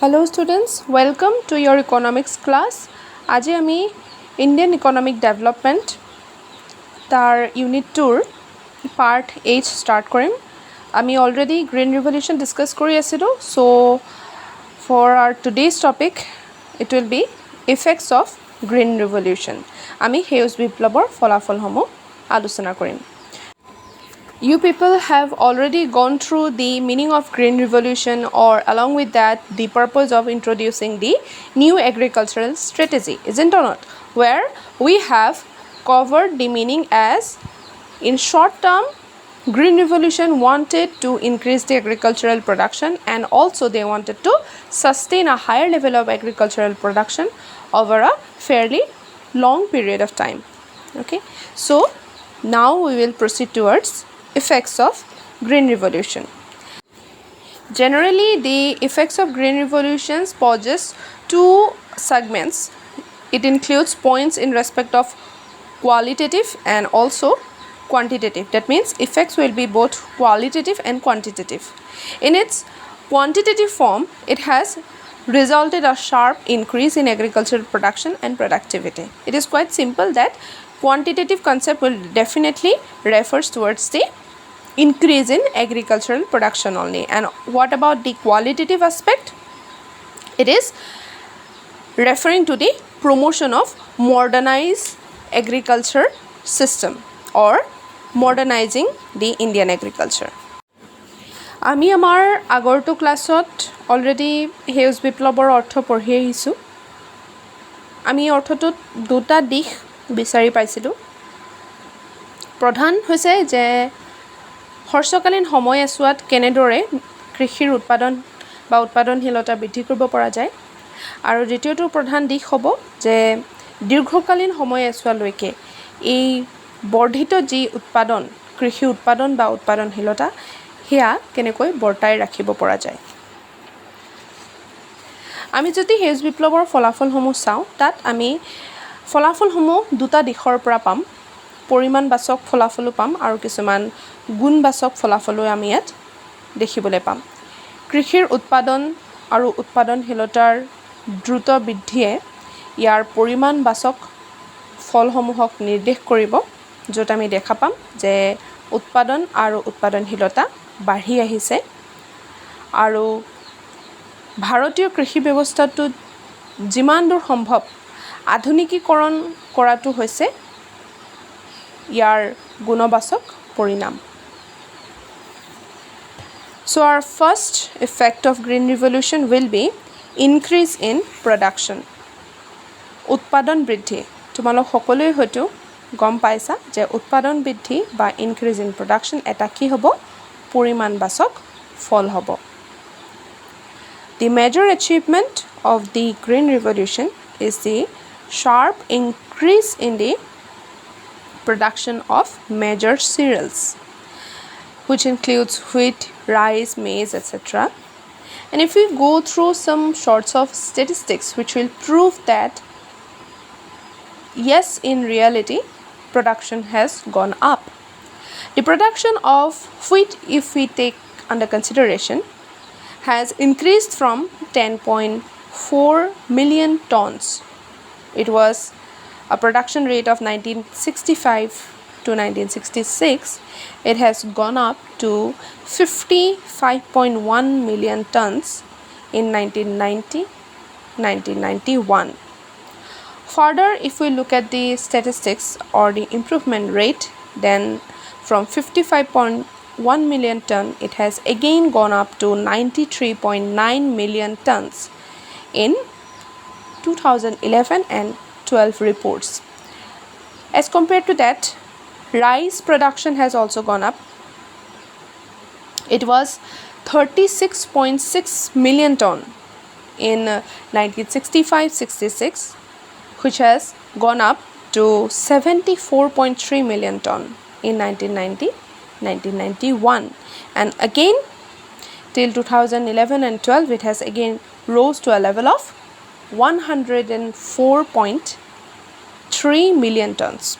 Hello students, welcome to your economics class. Aji ami Indian economic development tar unit 2 part H start korim. Ami already green revolution discuss kori asido. So for our today's topic it will be effects of green revolution. Ami heus biplobor folafol homo aluchona korim. You people have already gone through the meaning of green revolution, or along with that the purpose of introducing the new agricultural strategy, isn't or not, where we have covered the meaning as, in short term, green revolution wanted to increase the agricultural production, and also they wanted to sustain a higher level of agricultural production over a fairly long period of time. Okay, so now we will proceed towards effects of green revolution. Generally, the effects of green revolutions possess two segments. It includes points in respect of qualitative and also quantitative. That means effects will be both qualitative and quantitative. In its quantitative form, it has resulted a sharp increase in agricultural production and productivity. It is quite simple that quantitative concept will definitely refers towards the increase in agricultural production only. And what about the qualitative aspect? It is referring to the promotion of modernized agriculture system or modernizing the Indian agriculture. আমি আমাৰ আগৰটো ক্লাছত already হেউজ বিপ্লৱৰ অৰ্থ পঢ়ি আহিছোঁ। আমি অৰ্থটোত দুটা দিশ বিচাৰি পাইছিলোঁ। প্ৰধান হৈছে যে হৰ্ষকালীন সময়ছোৱাত কেনেদৰে কৃষিৰ উৎপাদন বা উৎপাদনশীলতা বৃদ্ধি কৰিব পৰা যায়, আৰু দ্বিতীয়টো প্ৰধান দিশ হ'ব যে দীৰ্ঘকালীন সময়ছোৱালৈকে এই বৰ্ধিত যি উৎপাদন, কৃষি উৎপাদন বা উৎপাদনশীলতা, সেয়া কেনেকৈ বৰ্তাই ৰাখিব পৰা যায়। আমি যদি হেউজ বিপ্লৱৰ ফলাফলসমূহ চাওঁ, তাত আমি ফলাফলসমূহ দুটা দিশৰ পৰা পাম। পৰিমাণবাচক ফলাফলো পাম আৰু কিছুমান গুণবাচক ফলাফলো আমি ইয়াত দেখিবলৈ পাম। কৃষিৰ উৎপাদন আৰু উৎপাদনশীলতাৰ দ্ৰুত বৃদ্ধিয়ে ইয়াৰ পৰিমাণবাচক ফলসমূহক নিৰ্দেশ কৰিব, য'ত আমি দেখা পাম যে উৎপাদন আৰু উৎপাদনশীলতা বাঢ়ি আহিছে, আৰু ভাৰতীয় কৃষি ব্যৱস্থাটোত যিমান দূৰ সম্ভৱ আধুনিকীকৰণ কৰাটো হৈছে ইয়াৰ গুণবাচক পৰিণাম। So our first effect of green revolution will be increase in production. উৎপাদন বৃদ্ধি। তোমালোক সকলোৱে হয়তো গম পাইছা যে উৎপাদন বৃদ্ধি বা increase in production এটা কি হ'ব? পৰিমাণবাচক ফল হ'ব। The major achievement of the green revolution is the sharp increase in the production of major cereals, which includes wheat, rice, maize, etc. And if we go through some sorts of statistics which will prove that yes, in reality production has gone up. The production of wheat, if we take under consideration, has increased from 10.4 million tons. It was a production rate of 1965 to 1966. It has gone up to 55.1 million tons in 1990-1991. Further, if we look at the statistics or the improvement rate, then from 55.1 million ton, it has again gone up to 93.9 million tons in 2011 and 12 reports. As compared to that, rice production has also gone up. It was 36.6 million ton in 1965-66, which has gone up to 74.3 million ton in 1990-1991. And again, till 2011 and 12, it has again rose to a level of 104.3 million tons.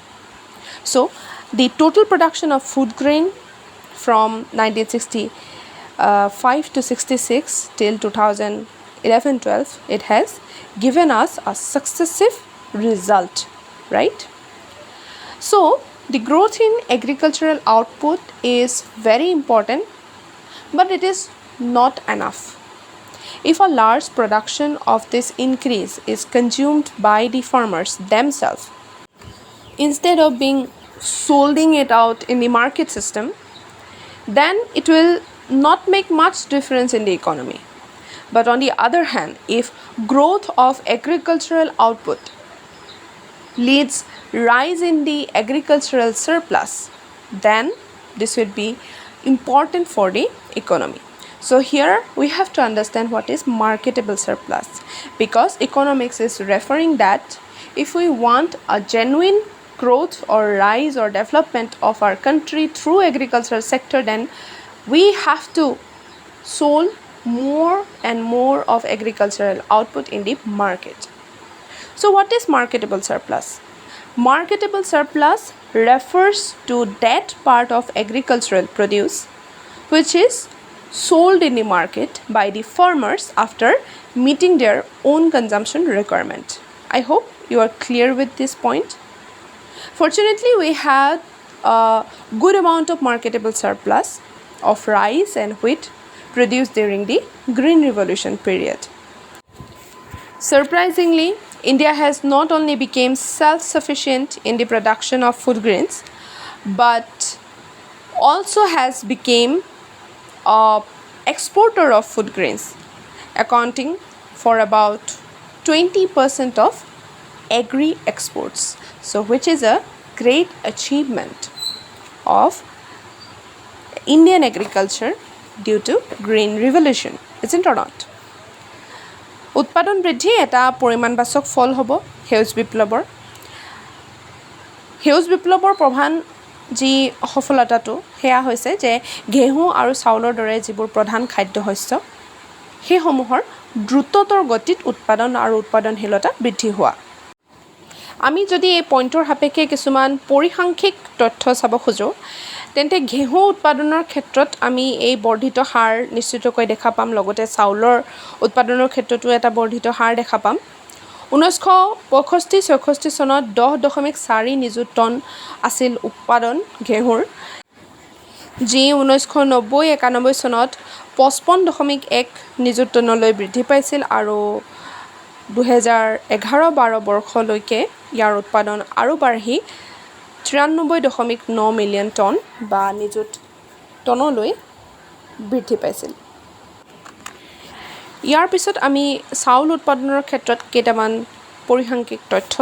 So the total production of food grain from 1965 to 66 till 2011 11, 12, it has given us a successive result, right? So, the growth in agricultural output is very important, but it is not enough. If a large production of this increase is consumed by the farmers themselves, instead of being solding it out in the market system, then it will not make much difference in the economy. But on the other hand, if growth of agricultural output leads rise in the agricultural surplus, then this will be important for the economy. So here we have to understand what is marketable surplus, because economics is referring that if we want a genuine growth or rise or development of our country through agricultural sector, then we have to sold more and more of agricultural output in the market. So what is marketable surplus? Marketable surplus refers to that part of agricultural produce which is sold in the market by the farmers after meeting their own consumption requirement. I hope you are clear with this point. Fortunately, we had a good amount of marketable surplus of rice and wheat produced during the Green Revolution period. Surprisingly, India has not only become self-sufficient in the production of food grains, but also has become an exporter of food grains, accounting for about 20% of agri exports. So, which is a great achievement of Indian agriculture due to Green Revolution, isn't it not? উৎপাদন বৃদ্ধি এটা পৰিমাণবাচক ফল হ'ব সেউজ বিপ্লৱৰ। সেউজ বিপ্লৱৰ প্ৰধান যি সফলতাটো সেয়া হৈছে যে ঘেঁহু আৰু চাউলৰ দৰে যিবোৰ প্ৰধান খাদ্যশস্য সেইসমূহৰ দ্ৰুততৰ গতিত উৎপাদন আৰু উৎপাদনশীলতা বৃদ্ধি হোৱা। আমি যদি এই পইণ্টৰ সাপেক্ষে কিছুমান পৰিসাংখ্যিক তথ্য চাব খোজোঁ, তেন্তে ঘেঁহু উৎপাদনৰ ক্ষেত্ৰত আমি এই বৰ্ধিত হাৰ নিশ্চিতকৈ দেখা পাম, লগতে চাউলৰ উৎপাদনৰ ক্ষেত্ৰতো এটা বৰ্ধিত হাৰ দেখা পাম। 1965-66 চনত 10.4 নিযুত টন আছিল উৎপাদন ঘেঁহুৰ, যি 1990-91 চনত 55.1 নিযুত টনলৈ বৃদ্ধি পাইছিল আৰু 2011-12 বৰ্ষলৈকে ইয়াৰ উৎপাদন আৰু বাঢ়ি 93.9 মিলিয়ন টন বা নিযুত টনলৈ বৃদ্ধি পাইছিল। ইয়াৰ পিছত আমি চাউল উৎপাদনৰ ক্ষেত্ৰত কেইটামান পৰিসাংখ্যিক তথ্য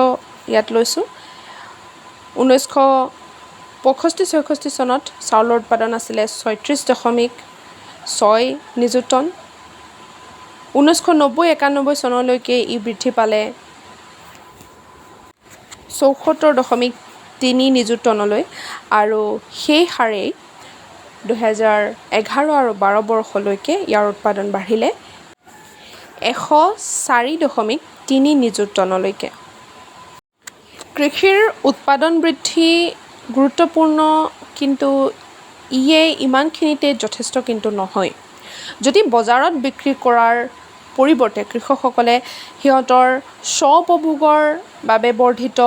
ইয়াত লৈছোঁ। 1965-66 চনত চাউলৰ উৎপাদন আছিলে 36.6 নিযুত টন। 1990-91 চনলৈকে ই বৃদ্ধি পালে 74.3 নিযুত টনলৈ, আৰু সেই হাৰেই 2011 আৰু 12 বৰ্ষলৈকে ইয়াৰ উৎপাদন বাঢ়িলে 104.3 নিযুত টনলৈকে। কৃষিৰ উৎপাদন বৃদ্ধি গুৰুত্বপূৰ্ণ, কিন্তু ইয়ে ইমানখিনিতে যথেষ্ট কিন্তু নহয়। যদি বজাৰত বিক্ৰী কৰাৰ পৰিৱৰ্তে কৃষকসকলে সিহঁতৰ স্ব-উপভোগৰ বাবে বৰ্ধিত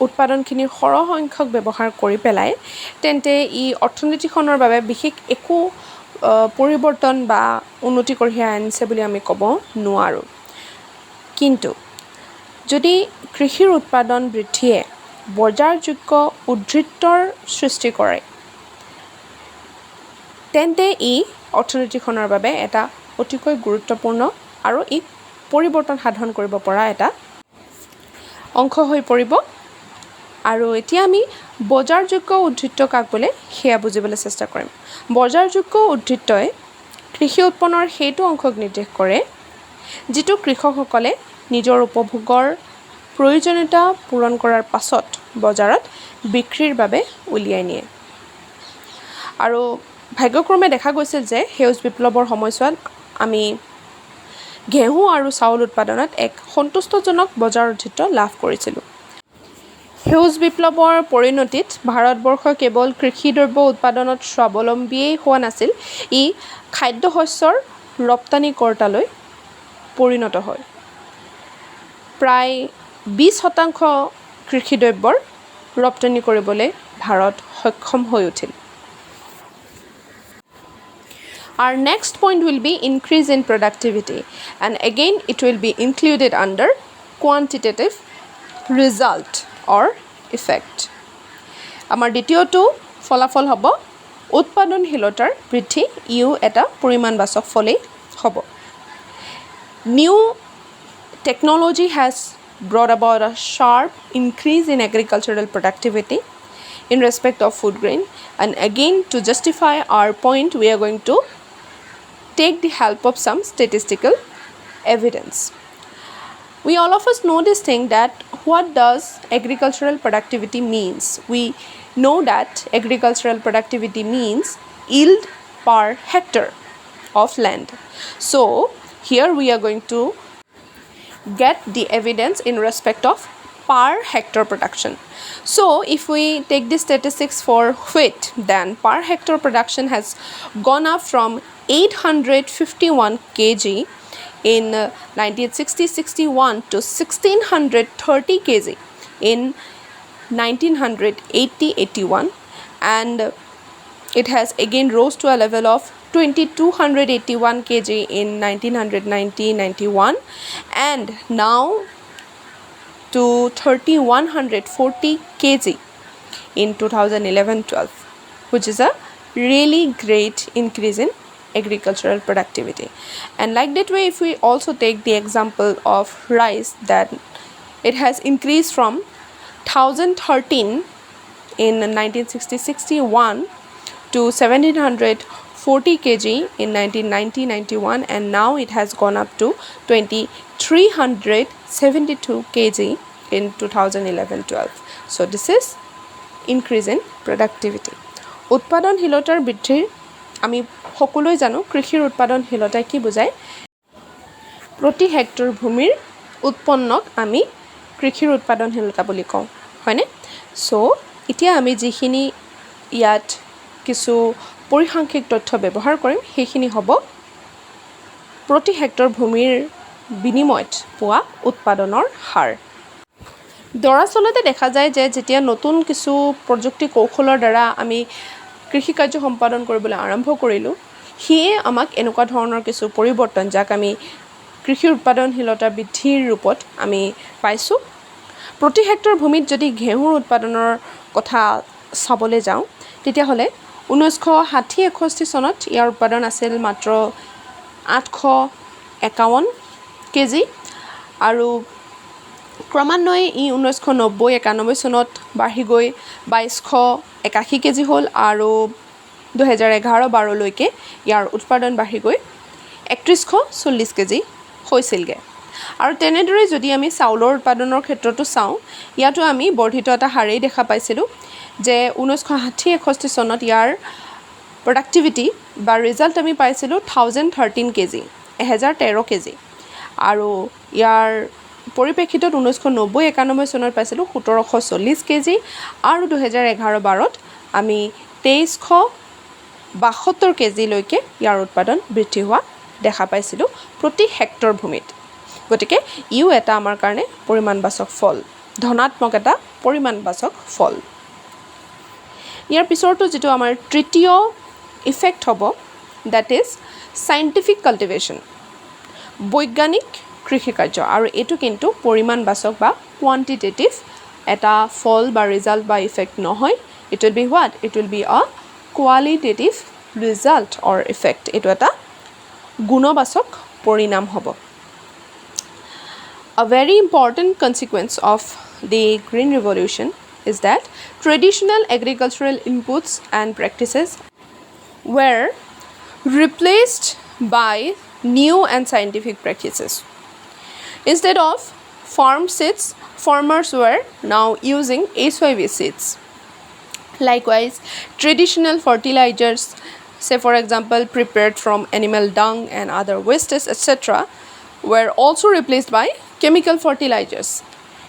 উৎপাদনখিনিৰ সৰহ সংখ্যক ব্যৱহাৰ কৰি পেলাই, তেন্তে ই অৰ্থনীতিখনৰ বাবে বিশেষ একো পৰিৱৰ্তন বা উন্নতি কঢ়িয়াই আনিছে বুলি আমি ক'ব নোৱাৰোঁ। কিন্তু যদি কৃষিৰ উৎপাদন বৃদ্ধিয়ে বজাৰযোগ্য উদ্বৃত্তৰ সৃষ্টি কৰে, তেন্তে ই অৰ্থনীতিখনৰ বাবে এটা অতিকৈ গুৰুত্বপূৰ্ণ আৰু ই পৰিৱৰ্তন সাধন কৰিব পৰা এটা অংশ হৈ পৰিব। আৰু এতিয়া আমি বজাৰযোগ্য উদ্বৃত্ত কাক বোলে সেয়া বুজিবলৈ চেষ্টা কৰিম। বজাৰযোগ্য উদ্বৃত্তই কৃষি উৎপন্নৰ সেইটো অংশক নিৰ্দেশ কৰে যিটো কৃষকসকলে নিজৰ উপভোগৰ প্ৰয়োজনীয়তা পূৰণ কৰাৰ পাছত বজাৰত বিক্ৰীৰ বাবে উলিয়াই নিয়ে। আৰু ভাগ্যক্ৰমে দেখা গৈছিল যে সেউজ বিপ্লৱৰ সময়ছোৱাত আমি ঘেঁহু আৰু চাউল উৎপাদনত এক সন্তুষ্টজনক বজাৰ উদ্বৃত্ত লাভ কৰিছিলোঁ। সেউজ বিপ্লৱৰ পৰিণতিত ভাৰতবৰ্ষ কেৱল কৃষি দ্ৰব্য উৎপাদনত স্বাৱলম্বীয়েই হোৱা নাছিল, ই খাদ্যশস্যৰ ৰপ্তানিকৰ্তালৈ পৰিণত হয় প্ৰায় 20% কৃষিদ্ৰব্যৰ ৰপ্তানি কৰিবলৈ ভাৰত সক্ষম হৈ উঠিল Our next point will be increase in productivity and again it will be included under quantitative result or effect. আমাৰ দ্বিতীয়টো ফলাফল হ'ব উৎপাদনশীলতাৰ বৃদ্ধি ইও এটা পৰিমাণবাচক ফলেই হ'ব New technology has brought about a sharp increase in agricultural productivity in respect of food grain and again to justify our point we are going to take the help of some statistical evidence. We all of us know this thing that what does agricultural productivity means. We know that agricultural productivity means yield per hectare of land. So here we are going to get the evidence in respect of per hectare production. So if we take the statistics for wheat, then per hectare production has gone up from 851 kg in 1960-61 to 1630 kg in 1980-81 and it has again rose to a level of 2281 kg in 1990-91 and now to 3140 kg in 2011-12 which is a really great increase in agricultural productivity and like that way if we also take the example of rice that it has increased from 1013 in 1960-61 to 1740 kg in 1990-91 and now it has gone up to 2372 kg in 2011-12 so this is increase in productivity উৎপাদনশীলতাৰ বৃদ্ধিৰ আমি সকলোৱে জানো কৃষিৰ উৎপাদনশীলতা কি বুজায় প্ৰতি hectare ভূমিৰ উৎপন্নক আমি কৃষিৰ উৎপাদনশীলতা বুলি কওঁ হয়নে সো এতিয়া আমি যিখিনি ইয়াত কিছু পৰিসাংখ্যিক তথ্য ব্যৱহাৰ কৰিম সেইখিনি হ'ব প্ৰতি হেক্টৰ ভূমিৰ বিনিময়ত পোৱা উৎপাদনৰ হাৰ দৰাচলতে দেখা যায় যে যেতিয়া নতুন কিছু প্ৰযুক্তি কৌশলৰ দ্বাৰা আমি কৃষি কাৰ্য সম্পাদন কৰিবলৈ আৰম্ভ কৰিলোঁ হিয়ে আমাক এনেকুৱা ধৰণৰ কিছু পৰিৱৰ্তন যাক আমি কৃষিৰ উৎপাদনশীলতা বৃদ্ধিৰ ৰূপত আমি পাইছোঁ প্ৰতি হেক্টৰ ভূমিত যদি ঘেঁহুৰ উৎপাদনৰ কথা চাবলৈ যাওঁ তেতিয়াহ'লে 1960-61 চনত ইয়াৰ উৎপাদন আছিল মাত্ৰ 851 কেজি আৰু ক্ৰমান্বয়ে ই 1990-91 চনত বাঢ়ি গৈ 2281 কেজি হ'ল আৰু 2011-12 লৈকে ইয়াৰ উৎপাদন বাঢ়ি গৈ 3140 কেজি হৈছিলগে আৰু তেনেদৰে যদি আমি চাউলৰ উৎপাদনৰ ক্ষেত্ৰটো চাওঁ ইয়াতো আমি বৰ্ধিত এটা হাৰেই দেখা পাইছিলোঁ যে 1960-61 চনত ইয়াৰ প্ৰডাক্টিভিটি বা ৰিজাল্ট আমি পাইছিলোঁ 1013 কেজি 1013 কেজি আৰু ইয়াৰ পৰিপ্ৰেক্ষিতত 1990-91 চনত পাইছিলোঁ 1740 কেজি আৰু 2011-12ত আমি 2372 কেজিলৈকে ইয়াৰ উৎপাদন বৃদ্ধি হোৱা দেখা পাইছিলোঁ প্ৰতি হেক্টৰ ভূমিত গতিকে ইও এটা আমাৰ কাৰণে পৰিমাণবাচক ফল ধনাত্মক এটা পৰিমাণবাচক ফল ইয়াৰ পিছৰটো যেটো আমাৰ তৃতীয় ইফেক্ট হ'ব দ্যাট ইজ সাইন্টিফিক কাল্টিভেশ্যন বৈজ্ঞানিক কৃষি কাৰ্য আৰু এটো কিন্তু পৰিমাণবাচক বা কোয়ান্টিটেটিভ এটা ফল বা ৰিজাল্ট বা ইফেক্ট নহয় it will be what it will be a qualitative result or effect এটো এটা গুণবাচক পৰিণাম হ'ব A very important consequence of the Green Revolution is that traditional agricultural inputs and practices were replaced by new and scientific practices. Instead of farm seeds, farmers were now using HYV seeds. Likewise, traditional fertilizers, say for example prepared from animal dung and other wastes etc., were also replaced by chemical fertilizers.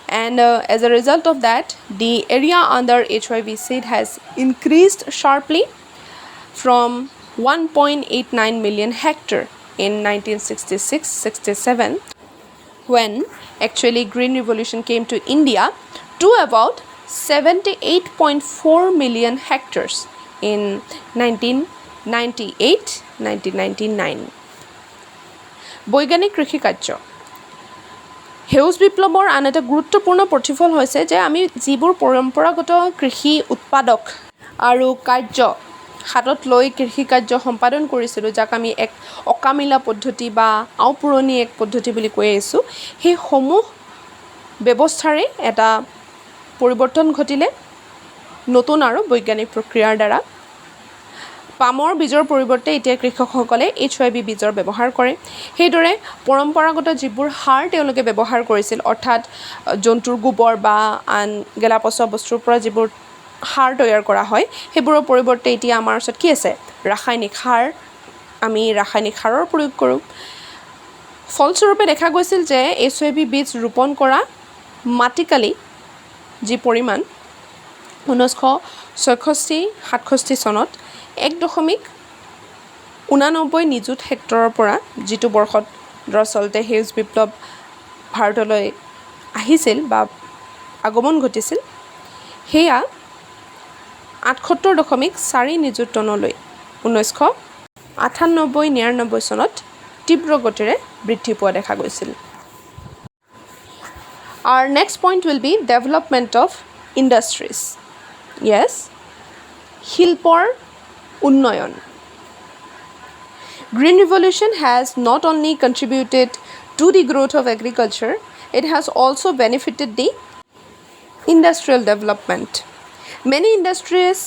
And as a result of that, the area under HYV seed has increased sharply from 1.89 million hectare in 1966-67 when actually Green Revolution came to India to about 78.4 million hectares in 1998-1999. বৈজ্ঞানিক কৃষি কাৰ্য সেউজ বিপ্লৱৰ আন এটা গুৰুত্বপূৰ্ণ প্ৰতিফল হৈছে যে আমি যিবোৰ পৰম্পৰাগত কৃষি উৎপাদক আৰু কাৰ্য হাতত লৈ কৃষি কাৰ্য সম্পাদন কৰিছিলোঁ যাক আমি এক অকামিলা পদ্ধতি বা আওপুৰণি এক পদ্ধতি বুলি কৈ আছোঁ সেই সমূহ ব্যৱস্থাৰে এটা পৰিৱৰ্তন ঘটিলে নতুন আৰু বৈজ্ঞানিক প্ৰক্ৰিয়াৰ দ্বাৰা পামৰ বীজৰ পৰিৱৰ্তে এতিয়া কৃষকসকলে HYB বীজৰ ব্যৱহাৰ কৰে সেইদৰে পৰম্পৰাগত যিবোৰ সাৰ তেওঁলোকে ব্যৱহাৰ কৰিছিল অৰ্থাৎ জন্তুৰ গোবৰ বা আন গেলাপচা বস্তুৰ পৰা যিবোৰ সাৰ তৈয়াৰ কৰা হয় সেইবোৰৰ পৰিৱৰ্তে এতিয়া আমাৰ ওচৰত কি আছে ৰাসায়নিক সাৰ আমি ৰাসায়নিক সাৰৰ প্ৰয়োগ কৰোঁ ফলস্বৰূপে দেখা গৈছিল যে HYB বীজ ৰোপণ কৰা মাটিকালি যি পৰিমাণ 1966-67 চনত 1.89 নিযুত হেক্টৰৰ পৰা যিটো বৰ্ষত দৰাচলতে সেউজ বিপ্লৱ ভাৰতলৈ আহিছিল বা আগমন ঘটিছিল সেয়া 78.4 নিযুত টনলৈ 1998-99 চনত তীব্ৰ গতিৰে বৃদ্ধি পোৱা দেখা গৈছিল Our next point will be development of industries. Yes, শিল্পৰ উন্নয়ন Green Revolution has not only contributed to the growth of agriculture, it has also benefited the industrial development. Many industries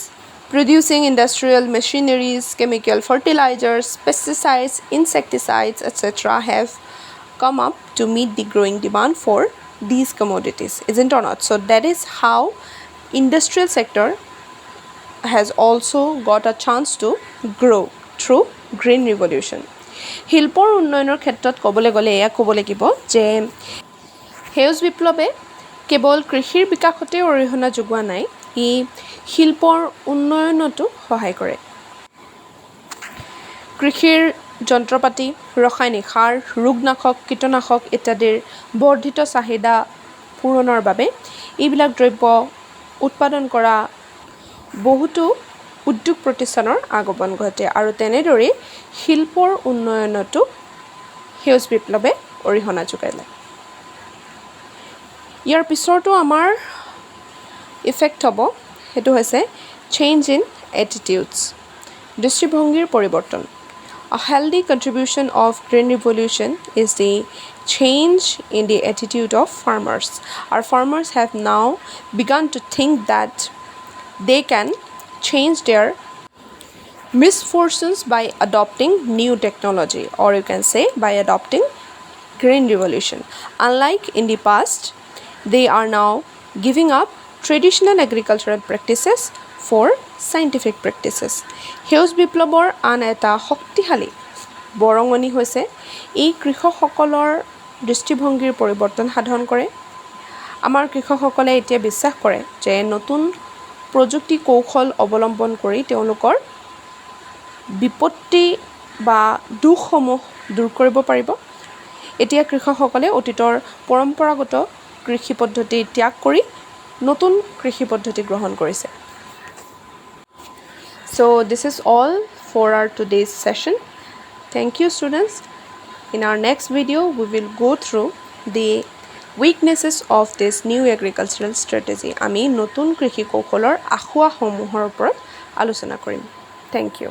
producing industrial machineries, chemical fertilizers, pesticides, insecticides, etc. have come up to meet the growing demand for these commodities, isn't or not? So that is how industrial sector has also got a chance to grow through Green Revolution. শিল্পৰ উন্নয়নৰ ক্ষেত্ৰত ক'বলৈ গ'লে এয়া ক'ব লাগিব যে সেউজ বিপ্লৱে কেৱল কৃষিৰ বিকাশতে অৰিহণা যোগোৱা নাই ই শিল্পৰ উন্নয়নতো সহায় কৰে কৃষিৰ যন্ত্ৰপাতি ৰাসায়নিক সাৰ ৰোগনাশক কীটনাশক ইত্যাদিৰ বৰ্ধিত চাহিদা পূৰণৰ বাবে এইবিলাক দ্ৰব্য উৎপাদন কৰা বহুতো উদ্যোগ প্ৰতিষ্ঠানৰ আগমন ঘটে আৰু তেনেদৰে শিল্পৰ উন্নয়নতো সেউজ বিপ্লৱে অৰিহণা যোগালে ইয়াৰ পিছৰটো আমাৰ ইফেক্ট হ'ব হেতু হৈছে চেঞ্জ ইন এটিটিউডছ দৃষ্টিভংগীৰ পৰিৱৰ্তন A healthy contribution of Green Revolution is the change in the attitude of farmers. Our farmers have now begun to think that they can change their misfortunes by adopting new technology, or you can say by adopting Green Revolution. Unlike in the past, they are now giving up traditional agricultural practices for scientific practices. সেউজ বিপ্লৱৰ আন এটা শক্তিশালী বৰঙণি হৈছে এই কৃষকসকলৰ দৃষ্টিভংগীৰ পৰিৱৰ্তন সাধন কৰে আমাৰ কৃষকসকলে এতিয়া বিশ্বাস কৰে যে নতুন প্ৰযুক্তি কৌশল অৱলম্বন কৰি তেওঁলোকৰ বিপত্তি বা দুখসমূহ দূৰ কৰিব পাৰিব এতিয়া কৃষকসকলে অতীতৰ পৰম্পৰাগত কৃষি পদ্ধতি ত্যাগ কৰি নতুন কৃষি পদ্ধতি গ্ৰহণ কৰিছে So this is all for our today's session. Thank you students. In our next video we will go through the weaknesses of this new agricultural strategy. আমি নতুন কৃষি কৌশলৰ আখুৱা সমূহৰ ওপৰত আলোচনা কৰিম. Thank you.